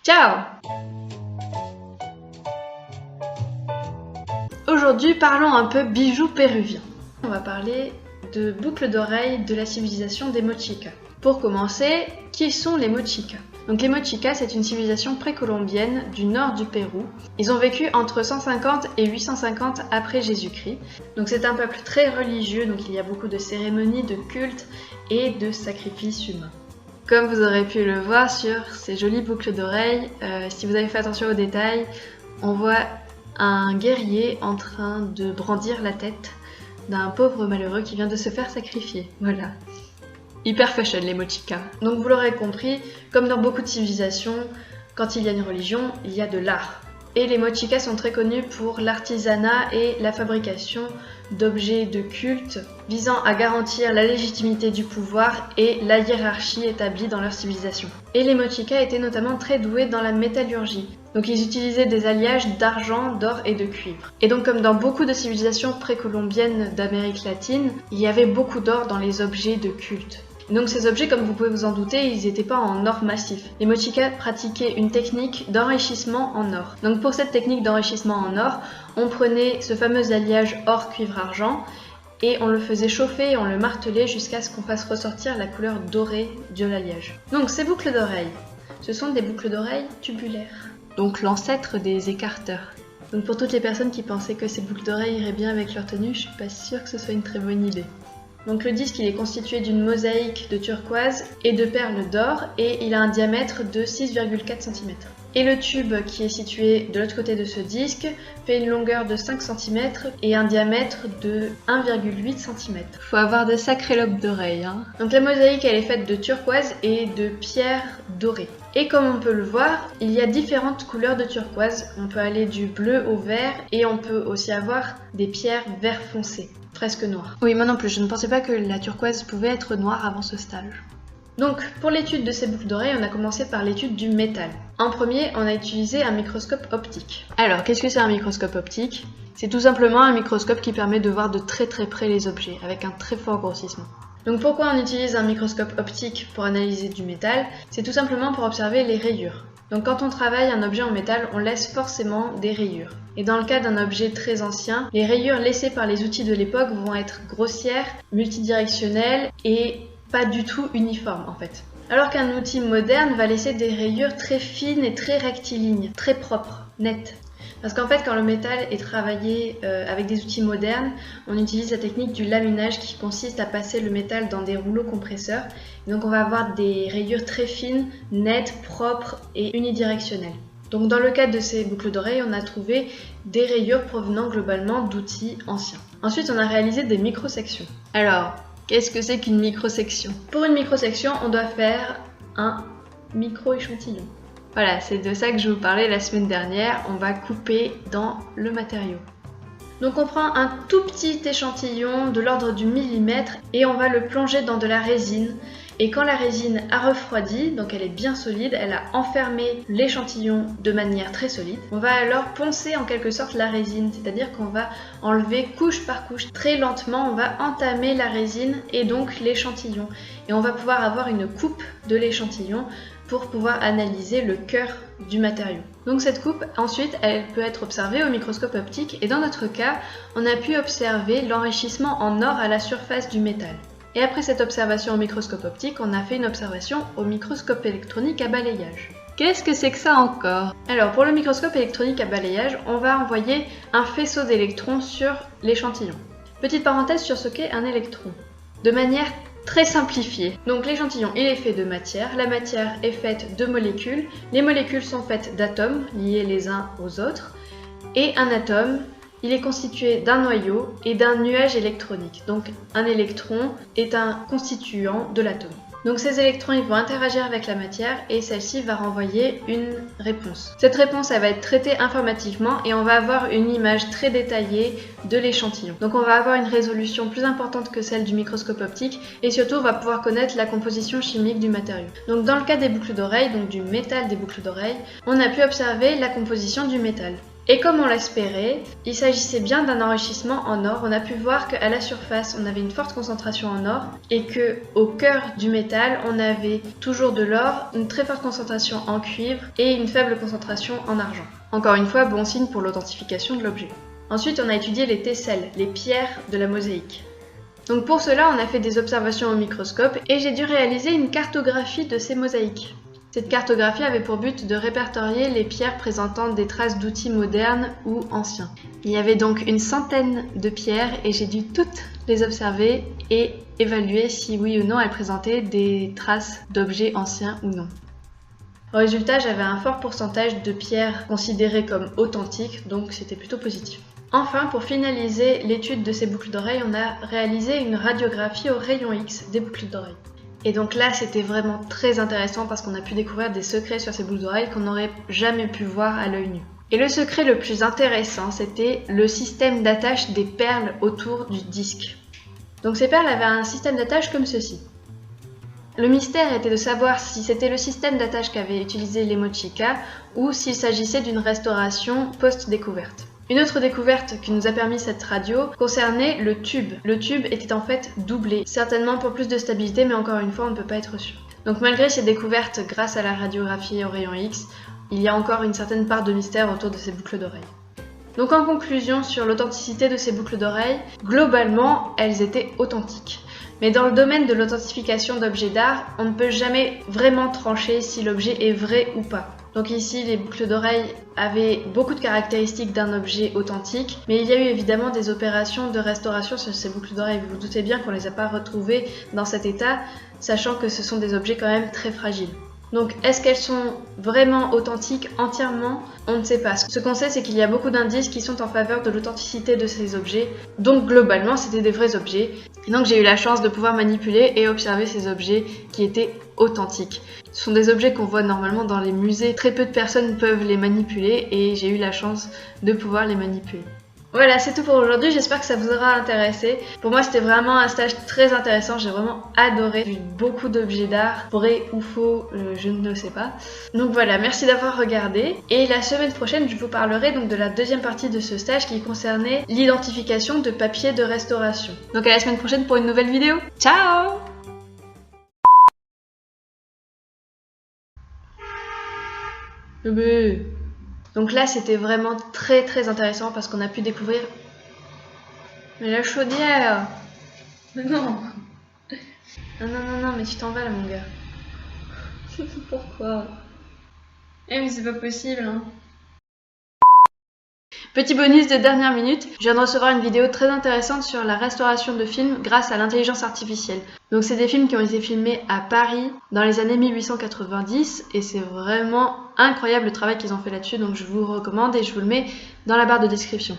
Ciao! Aujourd'hui, parlons un peu bijoux péruviens. On va parler de boucles d'oreilles de la civilisation des Mochicas. Pour commencer, qui sont les Mochicas? Donc les Mochicas, c'est une civilisation précolombienne du nord du Pérou. Ils ont vécu entre 150 et 850 après Jésus-Christ. Donc c'est un peuple très religieux, donc il y a beaucoup de cérémonies, de cultes et de sacrifices humains. Comme vous aurez pu le voir sur ces jolies boucles d'oreilles, si vous avez fait attention aux détails, on voit un guerrier en train de brandir la tête d'un pauvre malheureux qui vient de se faire sacrifier. Voilà. Hyper fashion les Mochicas. Donc vous l'aurez compris, comme dans beaucoup de civilisations, quand il y a une religion, il y a de l'art. Et les Mochicas sont très connus pour l'artisanat et la fabrication d'objets de culte visant à garantir la légitimité du pouvoir et la hiérarchie établie dans leur civilisation. Et les Mochicas étaient notamment très doués dans la métallurgie. Donc ils utilisaient des alliages d'argent, d'or et de cuivre. Et donc comme dans beaucoup de civilisations précolombiennes d'Amérique latine, il y avait beaucoup d'or dans les objets de culte. Donc ces objets, comme vous pouvez vous en douter, ils n'étaient pas en or massif. Les Mochicas pratiquaient une technique d'enrichissement en or. Donc pour cette technique d'enrichissement en or, on prenait ce fameux alliage or-cuivre-argent et on le faisait chauffer et on le martelait jusqu'à ce qu'on fasse ressortir la couleur dorée de l'alliage. Donc ces boucles d'oreilles, ce sont des boucles d'oreilles tubulaires. Donc l'ancêtre des écarteurs. Donc pour toutes les personnes qui pensaient que ces boucles d'oreilles iraient bien avec leur tenue, je suis pas sûre que ce soit une très bonne idée. Donc le disque il est constitué d'une mosaïque de turquoise et de perles d'or et il a un diamètre de 6,4 cm. Et le tube qui est situé de l'autre côté de ce disque fait une longueur de 5 cm et un diamètre de 1,8 cm. Faut avoir de sacrés lobes d'oreilles, hein. Donc la mosaïque elle est faite de turquoise et de pierres dorées. Et comme on peut le voir, il y a différentes couleurs de turquoise. On peut aller du bleu au vert et on peut aussi avoir des pierres vert foncé, presque noires. Oui, moi non plus, je ne pensais pas que la turquoise pouvait être noire avant ce stage. Donc, pour l'étude de ces boucles d'oreilles, on a commencé par l'étude du métal. En premier, on a utilisé un microscope optique. Alors, qu'est-ce que c'est un microscope optique? C'est tout simplement un microscope qui permet de voir de très près les objets, avec un très fort grossissement. Donc pourquoi on utilise un microscope optique pour analyser du métal? C'est tout simplement pour observer les rayures. Donc quand on travaille un objet en métal, on laisse forcément des rayures. Et dans le cas d'un objet très ancien, les rayures laissées par les outils de l'époque vont être grossières, multidirectionnelles et pas du tout uniformes en fait. Alors qu'un outil moderne va laisser des rayures très fines et très rectilignes, très propres, nettes. Parce qu'en fait, quand le métal est travaillé avec des outils modernes, on utilise la technique du laminage qui consiste à passer le métal dans des rouleaux compresseurs. Et donc on va avoir des rayures très fines, nettes, propres et unidirectionnelles. Donc dans le cas de ces boucles d'oreilles, on a trouvé des rayures provenant globalement d'outils anciens. Ensuite, on a réalisé des microsections. Alors, qu'est-ce que c'est qu'une microsection? Pour une microsection, on doit faire un micro-échantillon. Voilà, c'est de ça que je vous parlais la semaine dernière, on va couper dans le matériau. Donc on prend un tout petit échantillon de l'ordre du millimètre et on va le plonger dans de la résine. Et quand la résine a refroidi, donc elle est bien solide, elle a enfermé l'échantillon de manière très solide, on va alors poncer en quelque sorte la résine, c'est-à-dire qu'on va enlever couche par couche, très lentement, on va entamer la résine et donc l'échantillon. Et on va pouvoir avoir une coupe de l'échantillon pour pouvoir analyser le cœur du matériau. Donc cette coupe, ensuite, elle peut être observée au microscope optique et dans notre cas, on a pu observer l'enrichissement en or à la surface du métal. Et après cette observation au microscope optique, on a fait une observation au microscope électronique à balayage. Qu'est-ce que c'est que ça encore? Alors pour le microscope électronique à balayage, on va envoyer un faisceau d'électrons sur l'échantillon. Petite parenthèse sur ce qu'est un électron. De manière très simplifiée. Donc l'échantillon il est fait de matière, la matière est faite de molécules, les molécules sont faites d'atomes liés les uns aux autres, et un atome il est constitué d'un noyau et d'un nuage électronique. Donc un électron est un constituant de l'atome. Donc ces électrons ils vont interagir avec la matière et celle-ci va renvoyer une réponse. Cette réponse elle va être traitée informatiquement et on va avoir une image très détaillée de l'échantillon. Donc on va avoir une résolution plus importante que celle du microscope optique et surtout on va pouvoir connaître la composition chimique du matériau. Donc dans le cas des boucles d'oreilles, donc du métal des boucles d'oreilles, on a pu observer la composition du métal. Et comme on l'espérait, il s'agissait bien d'un enrichissement en or. On a pu voir qu'à la surface, on avait une forte concentration en or et qu'au cœur du métal, on avait toujours de l'or, une très forte concentration en cuivre et une faible concentration en argent. Encore une fois, bon signe pour l'authentification de l'objet. Ensuite, on a étudié les tesselles, les pierres de la mosaïque. Donc pour cela, on a fait des observations au microscope et j'ai dû réaliser une cartographie de ces mosaïques. Cette cartographie avait pour but de répertorier les pierres présentant des traces d'outils modernes ou anciens. Il y avait donc une centaine de pierres et j'ai dû toutes les observer et évaluer si oui ou non elles présentaient des traces d'objets anciens ou non. Au résultat, j'avais un fort pourcentage de pierres considérées comme authentiques, donc c'était plutôt positif. Enfin, pour finaliser l'étude de ces boucles d'oreilles, on a réalisé une radiographie au rayon X des boucles d'oreilles. Et donc là, c'était vraiment très intéressant parce qu'on a pu découvrir des secrets sur ces boucles d'oreilles qu'on n'aurait jamais pu voir à l'œil nu. Et le secret le plus intéressant, c'était le système d'attache des perles autour du disque. Donc ces perles avaient un système d'attache comme ceci. Le mystère était de savoir si c'était le système d'attache qu'avaient utilisé les Mochica ou s'il s'agissait d'une restauration post-découverte. Une autre découverte qui nous a permis cette radio concernait le tube. Le tube était en fait doublé, certainement pour plus de stabilité, mais encore une fois, on ne peut pas être sûr. Donc malgré ces découvertes grâce à la radiographie au rayon X, il y a encore une certaine part de mystère autour de ces boucles d'oreilles. Donc en conclusion sur l'authenticité de ces boucles d'oreilles, globalement, elles étaient authentiques. Mais dans le domaine de l'authentification d'objets d'art, on ne peut jamais vraiment trancher si l'objet est vrai ou pas. Donc ici, les boucles d'oreilles avaient beaucoup de caractéristiques d'un objet authentique, mais il y a eu évidemment des opérations de restauration sur ces boucles d'oreilles. Vous vous doutez bien qu'on ne les a pas retrouvées dans cet état, sachant que ce sont des objets quand même très fragiles. Donc est-ce qu'elles sont vraiment authentiques entièrement? On ne sait pas. Ce qu'on sait, c'est qu'il y a beaucoup d'indices qui sont en faveur de l'authenticité de ces objets. Donc globalement, c'était des vrais objets. Et donc j'ai eu la chance de pouvoir manipuler et observer ces objets qui étaient authentiques. Ce sont des objets qu'on voit normalement dans les musées. Très peu de personnes peuvent les manipuler et j'ai eu la chance de pouvoir les manipuler. Voilà, c'est tout pour aujourd'hui, j'espère que ça vous aura intéressé. Pour moi, c'était vraiment un stage très intéressant, j'ai vraiment adoré. J'ai vu beaucoup d'objets d'art, vrai ou faux, je ne le sais pas. Donc voilà, merci d'avoir regardé. Et la semaine prochaine, je vous parlerai donc de la deuxième partie de ce stage qui concernait l'identification de papiers de restauration. Donc à la semaine prochaine pour une nouvelle vidéo. Ciao! Bébé. Donc là, c'était vraiment très intéressant parce qu'on a pu découvrir... Mais la chaudière! Mais non! Non, mais tu t'en vas là, mon gars. Pourquoi? Eh mais c'est pas possible, hein. Petit bonus de dernière minute, je viens de recevoir une vidéo très intéressante sur la restauration de films grâce à l'intelligence artificielle. Donc c'est des films qui ont été filmés à Paris dans les années 1890 et c'est vraiment incroyable le travail qu'ils ont fait là-dessus, donc je vous recommande et je vous le mets dans la barre de description.